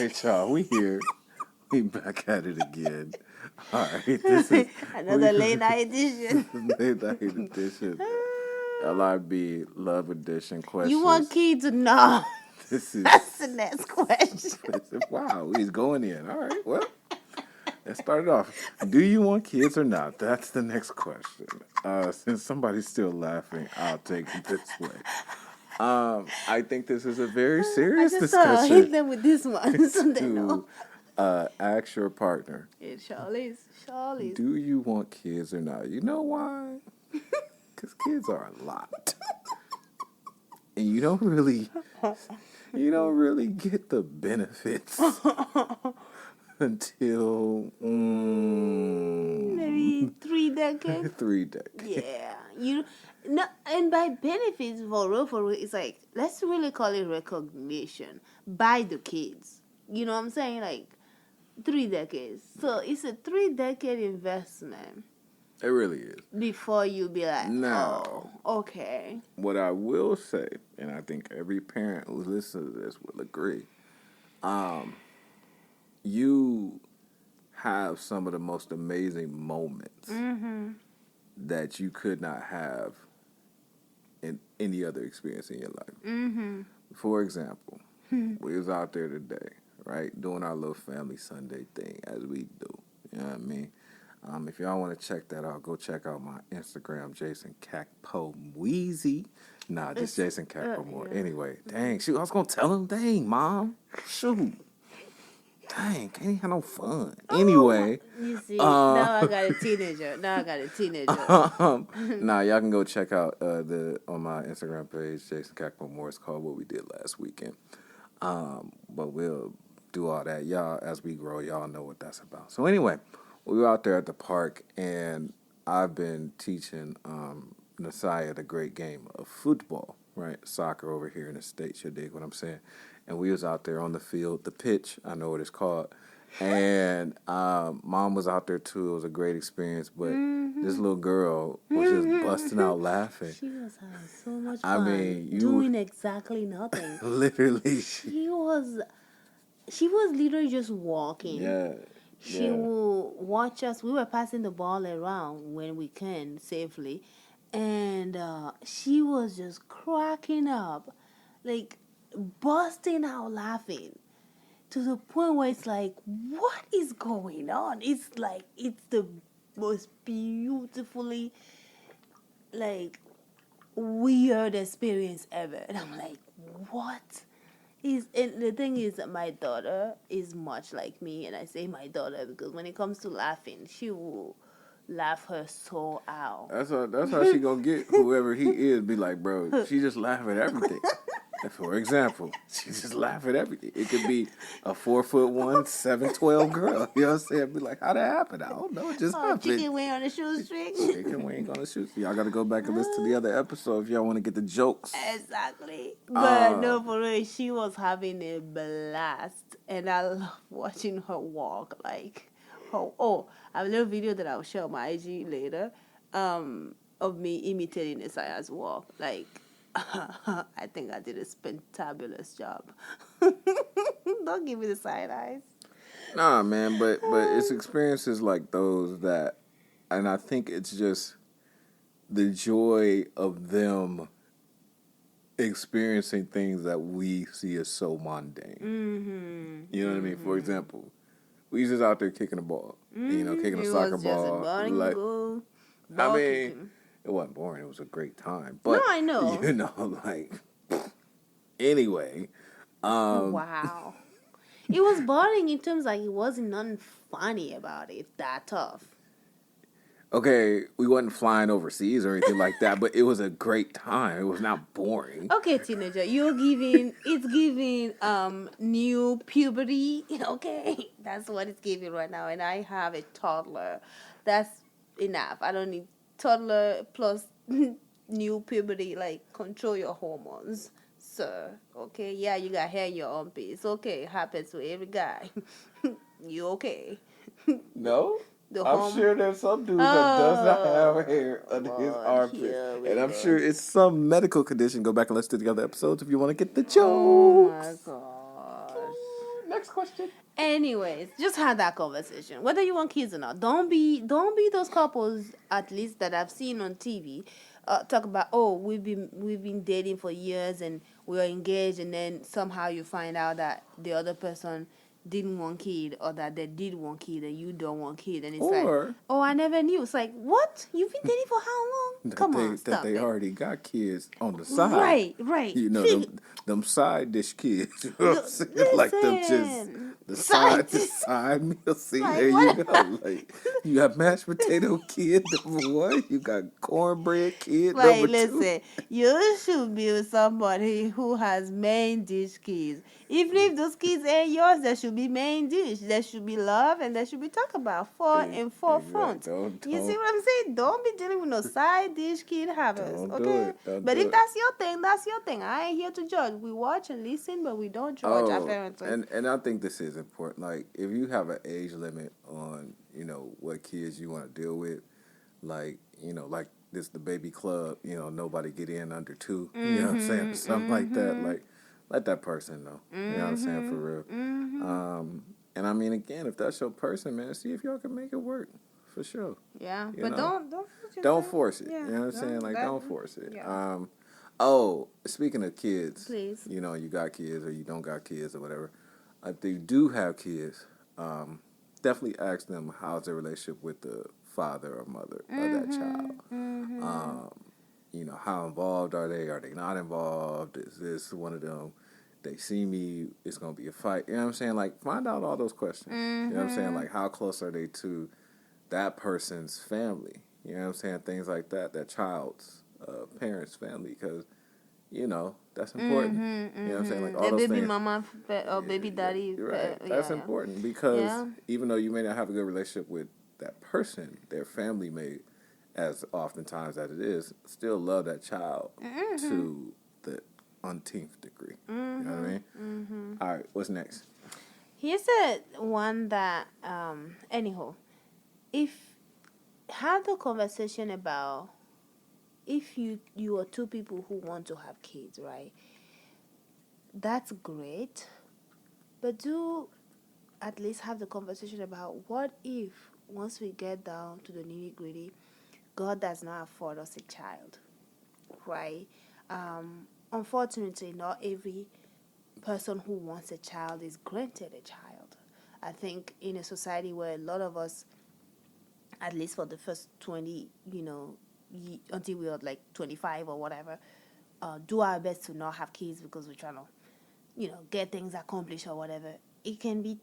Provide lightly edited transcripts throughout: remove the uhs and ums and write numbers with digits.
right, y'all. We here. We back at it again. All right, this is another late night edition. late night edition. LIB Love Edition questions. You want kids or no? This is That's the next question. wow. He's going in. All right. Well, let's start it off. Do you want kids or not? That's the next question. Since somebody's still laughing, I'll take it this way. I think this is a very serious discussion. Hit them with this one so they know. Ask your partner. It's Charlie's. Do you want kids or not? You know why? Because kids are a lot, and you don't really get the benefits until maybe 3 decades. 3 decades. Yeah, and by benefits for real, it's like let's really call it recognition by the kids. You know what I'm saying? Like 3 decades. So it's a 3-decade investment. It really is. Before you be like, now, oh, okay. What I will say, and I think every parent who listens to this will agree, you have some of the most amazing moments that you could not have in any other experience in your life. Mm-hmm. For example, we was out there today, right, doing our little family Sunday thing as we do. You know what I mean? If y'all want to check that out, go check out my Instagram, Jason Cacpo Wheezy. Nah, just Jason Cacpo Moore. Yeah. Anyway, dang, shoot, I was gonna tell him, dang, mom, shoot, dang, can't have no fun. Anyway, you see, now I got a teenager. Nah, y'all can go check out on my Instagram page, Jason Cacpo Moore. It's called What We Did Last Weekend. But we'll do all that, y'all. As we grow, y'all know what that's about. So anyway. We were out there at the park, and I've been teaching Nasiah the great game of football, right? Soccer over here in the States, you dig what I'm saying? And we was out there on the field, the pitch, I know what it's called. And Mom was out there, too. It was a great experience, but this little girl was just busting out laughing. She was having so much fun. I mean, doing exactly nothing. Literally. She was literally just walking. Yeah. She will watch us. We were passing the ball around when we can safely. And she was just cracking up, like busting out laughing to the point where it's like, what is going on? It's like, it's the most beautifully, like, weird experience ever. And I'm like, what? And the thing is that my daughter is much like me, and I say my daughter because when it comes to laughing, she will laugh her soul out. That's how she gonna get whoever he is. Be like, bro, she just laugh at everything. For example, she just laugh at everything. It could be a 4'1", 7'12" girl. You know what I'm saying? Be like, how'd that happen? I don't know. It just happened. Chicken wing on the shoestring. Chicken wing on the shoestring. Y'all gotta go back and listen to the other episode if y'all want to get the jokes. Exactly. But no, for real, she was having a blast, and I love watching her walk. Like, I have a little video that I'll share on my IG later, of me imitating Isaiah's walk. Like. I think I did a spectabulous job. Don't give me the side eyes. Nah, man, but it's experiences like those that, and I think it's just the joy of them experiencing things that we see as so mundane. Mm-hmm. You know what I mean? For example, we was just out there kicking a ball. Mm-hmm. Kicking a soccer ball. I mean. It wasn't boring. It was a great time. But, no, I know. You know, like, anyway. Wow. It was boring in terms like it wasn't nothing funny about it. That tough. Okay, we wasn't flying overseas or anything like that, but it was a great time. It was not boring. Okay, teenager, it's giving new puberty. Okay, that's what it's giving right now. And I have a toddler. That's enough. I don't need toddler plus new puberty. Like, control your hormones, sir. Okay, yeah, you got hair in your armpits. Okay, it happens to every guy. You okay? No, I'm sure there's some dudes that does not have hair under his armpit, and I'm sure it's some medical condition. Go back and listen to the other episodes if you want to get the jokes. Oh my gosh! Next question. Anyways, just have that conversation. Whether you want kids or not. Don't be those couples, at least that I've seen on TV, talk about, oh, we've been dating for years and we are engaged, and then somehow you find out that the other person didn't want kid, or that they did want kid and you don't want kid, and it's like, Or oh, I never knew. It's like, what? You've been dating for how long? Come on, that stop they it. already got kids on the side. Right. You know, them side dish kids. You know what I'm saying? Like them just Listen, the side side meal. See, Like, there you what? go. Like you got mashed potato kid number one. You got cornbread kid Like, number two. listen, you should be with somebody who has main dish kids. Even if those kids ain't yours, there should be main dish. There should be love, and there should be talk about and forefront. You see what I'm saying? Don't be dealing with no side dish kid havers, Don't do okay? it. Don't But do if it. that's your thing, that's your thing. I ain't here to judge. We watch and listen, but we don't judge our parents. And I think this is important. Like, if you have an age limit on, what kids you want to deal with, like, like this the baby club, nobody get in under 2. You know what I'm saying? Something like that. Like, let that person know. You know what I'm saying? For real. And I mean, again, if that's your person, man, see if y'all can make it work. For sure. Yeah, You but know? don't force it. Yeah, You know what I'm saying? Like, don't force it. Yeah. Speaking of kids, Please. you got kids or you don't got kids or whatever. If they do have kids, definitely ask them how's their relationship with the father or mother of that child. How involved are they? Are they not involved? Is this one of them? They see me, it's gonna be a fight. You know what I'm saying? Like, find out all those questions. You know what I'm saying? Like, how close are they to that person's family? You know what I'm saying? Things like that. That child's parents' family, because that's important. You know what I'm saying? Like, all The those baby things. mama or baby daddy. Right. That's important, because even though you may not have a good relationship with that person, their family may, as oftentimes as it is, still love that child to the umpteenth degree. You know what I mean? All right, what's next? Here's a one that, anyhow, if have the conversation about, if you are two people who want to have kids, right? That's great, but do at least have the conversation about, what if once we get down to the nitty gritty, God does not afford us a child, right? Unfortunately, not every person who wants a child is granted a child. I think in a society where a lot of us, at least for the first 20, until we are like 25 or whatever, do our best to not have kids because we're trying to, get things accomplished or whatever. It can be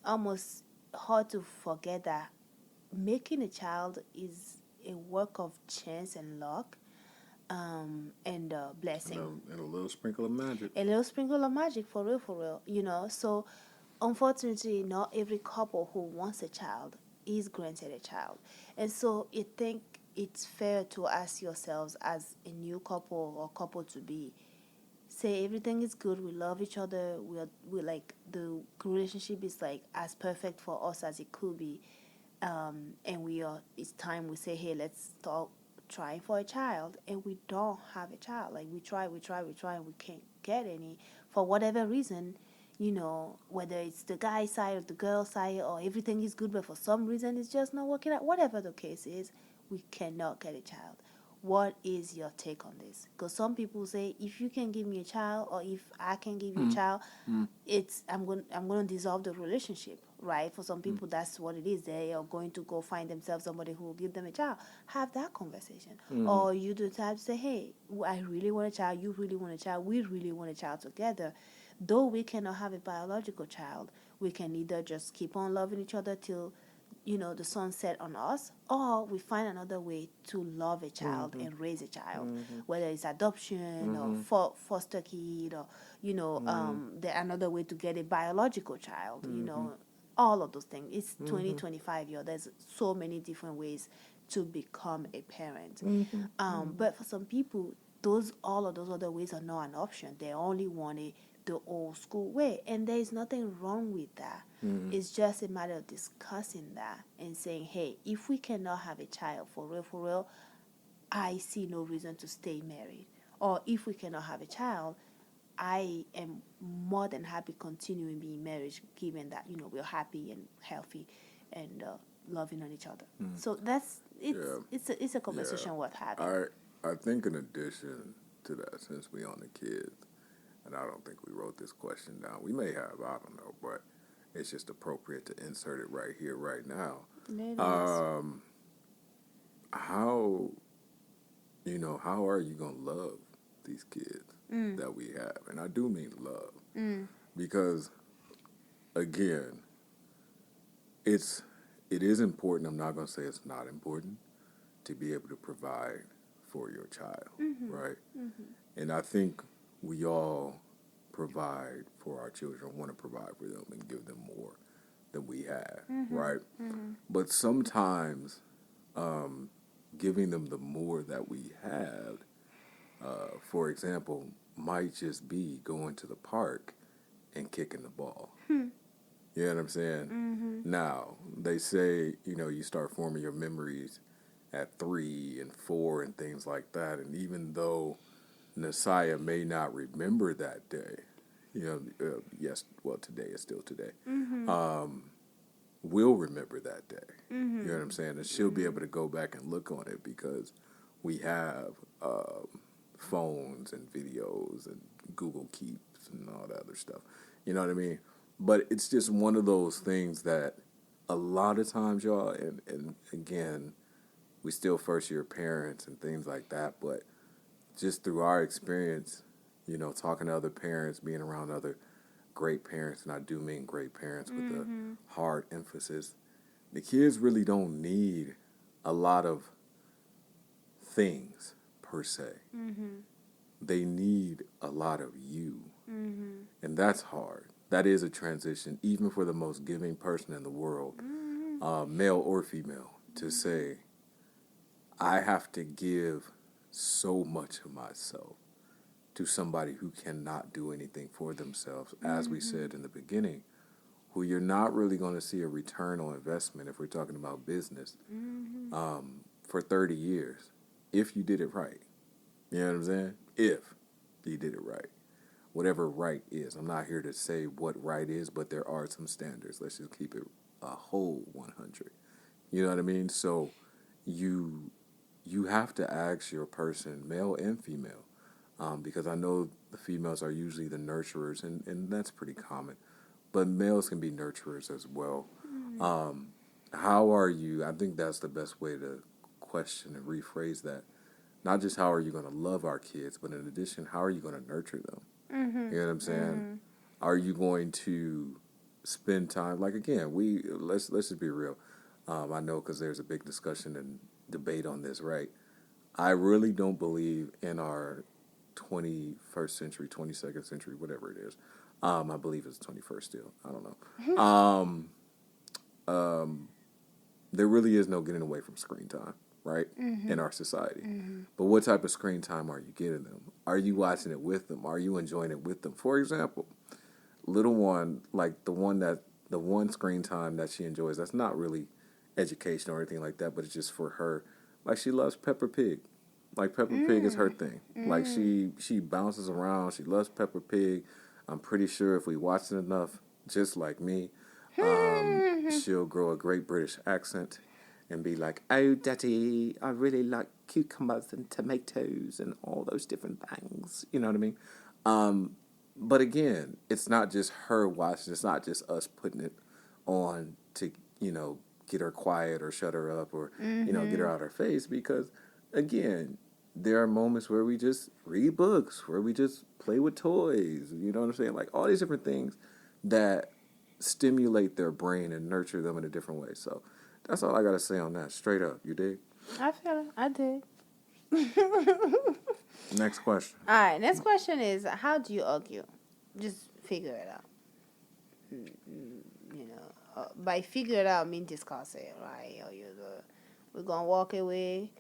almost hard to forget that making a child is a work of chance and luck, and blessing. And a little sprinkle of magic. A little sprinkle of magic, for real. So, unfortunately, not every couple who wants a child is granted a child. And so, I think it's fair to ask yourselves, as a new couple or couple to be, say everything is good, we love each other, we're like, the relationship is like as perfect for us as it could be, and it's time we say, hey, let's start trying for a child, and we don't have a child. Like, we try, and we can't get any for whatever reason, whether it's the guy's side or the girl's side, or everything is good, but for some reason it's just not working out. Whatever the case is, we cannot get a child. What is your take on this? Because some people say, if you can give me a child, or if I can give you a child, I'm going to dissolve the relationship, right? For some people, that's what it is. They are going to go find themselves somebody who will give them a child. Have that conversation. Or you decide to say, hey, I really want a child, you really want a child, we really want a child together. Though we cannot have a biological child, we can either just keep on loving each other till the sun set on us, or we find another way to love a child and raise a child, whether it's adoption or foster kid, or another way to get a biological child. All of those things. It's 2025 year. There's so many different ways to become a parent. But for some people, all of those other ways are not an option. They only want the old school way, and there is nothing wrong with that. It's just a matter of discussing that and saying, hey, if we cannot have a child for real, I see no reason to stay married. Or if we cannot have a child, I am more than happy continuing being married, given that we're happy and healthy, and loving on each other. So that's Yeah. it's a conversation worth having. I think in addition to that, since we on the kids, and I don't think we wrote this question down. We may have, I don't know, but it's just appropriate to insert it right here, right now. How how are you gonna love these kids that we have? And I do mean love, because again, it is important. I'm not gonna say it's not important to be able to provide for your child, right? And I think we all provide for our children, want to provide for them and give them more than we have, right? But sometimes giving them the more that we have, for example, might just be going to the park and kicking the ball. You know what I'm saying? Now, they say, you start forming your memories at 3 and 4 and things like that. And even though Messiah may not remember that day, yes, well, today is still today, will remember that day. You know what I'm saying? And she'll be able to go back and look on it because we have phones and videos and Google Keeps and all that other stuff. You know what I mean? But it's just one of those things that a lot of times, y'all, and again, we still first-year parents and things like that, but just through our experience, talking to other parents, being around other great parents, and I do mean great parents with a hard emphasis, the kids really don't need a lot of things per se. They need a lot of you. And that's hard. That is a transition, even for the most giving person in the world, male or female, to say, I have to give so much of myself to somebody who cannot do anything for themselves, as we said in the beginning, who you're not really going to see a return on investment if we're talking about business for 30 years, if you did it right. You know what I'm saying? If you did it right. Whatever right is. I'm not here to say what right is, but there are some standards. Let's just keep it a whole 100. You know what I mean? So you have to ask your person, male and female, because I know the females are usually the nurturers, and that's pretty common. But males can be nurturers as well. How are you? I think that's the best way to question and rephrase that. Not just how are you going to love our kids, but in addition, how are you going to nurture them? You know what I'm saying? Are you going to spend time? Like, again, let's just be real. I know because there's a big discussion and debate on this, right? I really don't believe in our 21st century, 22nd century, whatever it is. I believe it's 21st still. I don't know. There really is no getting away from screen time, right, in our society. But what type of screen time are you getting them? Are you watching it with them? Are you enjoying it with them? For example, little one, like the one screen time that she enjoys, that's not really education or anything like that, but it's just for her. Like, she loves Peppa Pig. Like, Peppa Pig is her thing. Like, she bounces around. She loves Peppa Pig. I'm pretty sure if we watch it enough, just like me, she'll grow a great British accent and be like, oh, Daddy, I really like cucumbers and tomatoes and all those different things. You know what I mean? But again, it's not just her watching. It's not just us putting it on to, get her quiet or shut her up or, get her out of her face. Because, again, there are moments where we just read books, where we just play with toys. You know what I'm saying? Like, all these different things that stimulate their brain and nurture them in a different way. So that's all I got to say on that. Straight up. You dig? I feel it. I dig. Next question. All right. Next question is, how do you argue? Just figure it out. By figure it out, I mean discuss it, right? We're going to walk away,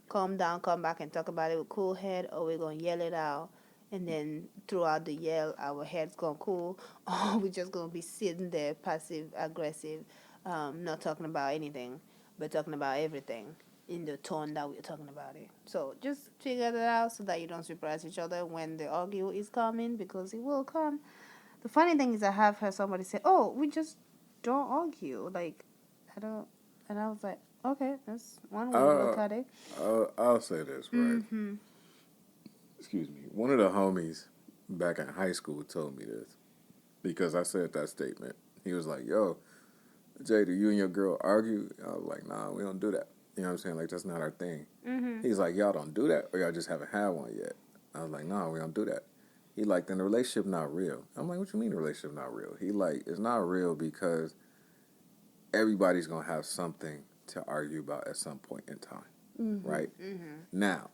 calm down, come back and talk about it with cool head, or we're going to yell it out. And then throughout the yell, our head's going to cool. Or we're just going to be sitting there, passive, aggressive, not talking about anything, but talking about everything. in the tone that we're talking about it. So just figure that out so that you don't surprise each other when the argue is coming, because it will come. The funny thing is I have heard somebody say, "Oh, we just don't argue." Like, I don't, and I was like, okay, that's one way to look at it. I'll say this, right? Excuse me. One of the homies back in high school told me this because I said that statement. He was like, "Yo, Jay, do you and your girl argue?" I was like, "Nah, we don't do that." You know what I'm saying? Like, that's not our thing. He's like, "Y'all don't do that, or y'all just haven't had one yet?" I was like, "No, we don't do that." He like, "Then the relationship not real." I'm like, "What you mean the relationship not real?" He like, "It's not real because everybody's gonna have something to argue about at some point in time, right?" Now,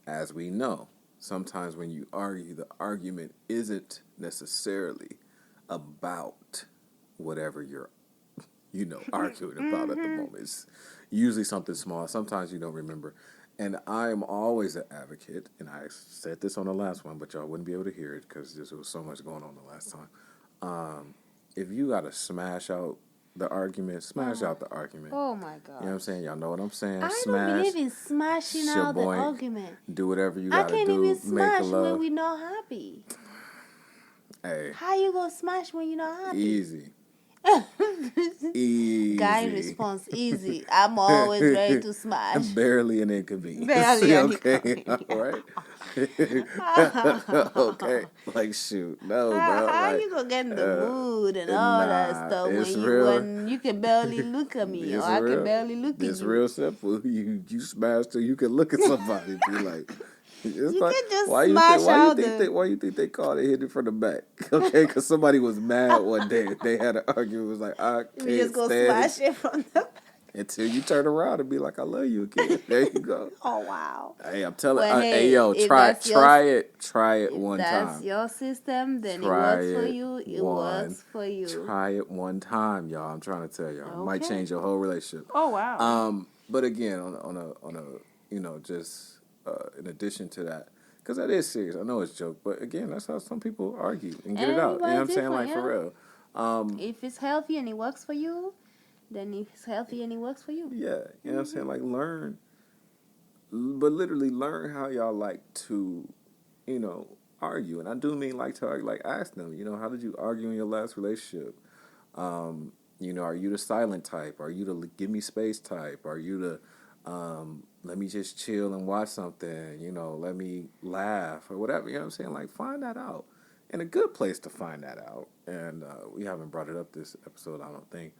as we know, sometimes when you argue, the argument isn't necessarily about whatever you're, arguing about at the moment. It's usually something small. Sometimes you don't remember. And I'm always an advocate, and I said this on the last one, but y'all wouldn't be able to hear it because there was so much going on the last time. If you got to smash out the argument, smash out the argument. Oh my God. You know what I'm saying? Y'all know what I'm saying? I don't believe in smashing out the argument. Do whatever you I got to do. can't even Make smash love. when we're not happy. Hey. How you gonna smash when you're not happy? Easy. Easy. Guy response, easy. I'm always ready to smash. Barely an inconvenience. Barely an Okay, all right. Okay, like shoot, no, bro. How like, you gonna get in the mood and all that stuff when you can barely look at me, or I can barely look at you? It's real simple. You smash till you can look at somebody and be like. It's you like, can just why smash out why you think they called it hit it from the back? Okay, because somebody was mad one day. They had an argument. It was like, I can't you just go smash it from the back. Until you turn around and be like, I love you again. There you go. Oh, wow. Hey, I'm telling you. Hey, yo, try it one time. If that's your system, then it works for you. It works for you. Try it one time, y'all. I'm trying to tell y'all. Okay. It might change your whole relationship. Oh, wow. But again, on a just in addition to that, because that is serious. I know it's a joke, but again, that's how some people argue and get it out. You know what I'm saying? Like, for real. If it's healthy and it works for you, then if it's healthy and it works for you. Yeah. You know what I'm saying? Like, literally learn how y'all like to, argue. And I do mean like to argue, like ask them, how did you argue in your last relationship? Are you the silent type? Are you the give me space type? Are you the let me just chill and watch something, let me laugh or whatever, you know what I'm saying? Like, find that out. And a good place to find that out, and we haven't brought it up this episode, I don't think,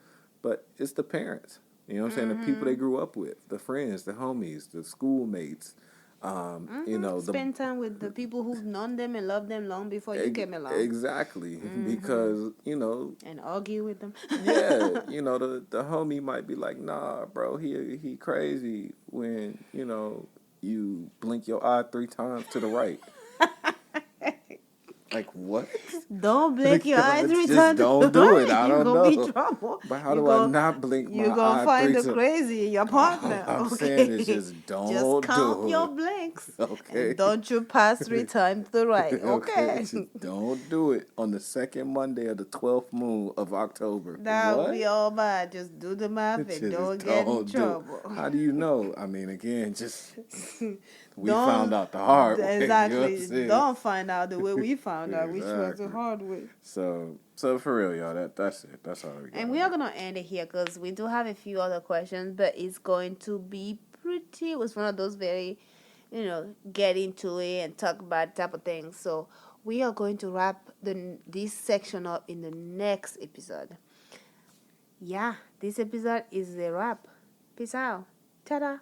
but it's the parents, you know what I'm saying? The people they grew up with, the friends, the homies, the schoolmates, spend time with the people who've known them and loved them long before you came along. Exactly, because, and argue with them. Yeah, the homie might be like, nah, bro, he crazy when, you blink your eye 3 times to the right. Like, what? Don't blink your eye 3 times. Don't do it. I don't know. You're going to be in trouble. But how do I not blink my eye 3 times? You're going to find the crazy in your partner. I'm saying is just don't do it. Just count your blinks. Okay. And don't you pass 3 times to the right. Okay. Just don't do it on the second Monday of the 12th moon of October. That would be all bad. Just do the math and don't get in trouble. How do you know? I mean, again, just... We found out the hard way. Exactly. You know don't find out the way we found out, which was the hard way. So for real, y'all, that's it. That's all we got. And we are going to end it here because we do have a few other questions, but it's going to be it was one of those very, get into it and talk about type of things. So we are going to wrap this section up in the next episode. Yeah, this episode is the wrap. Peace out. Ta-da.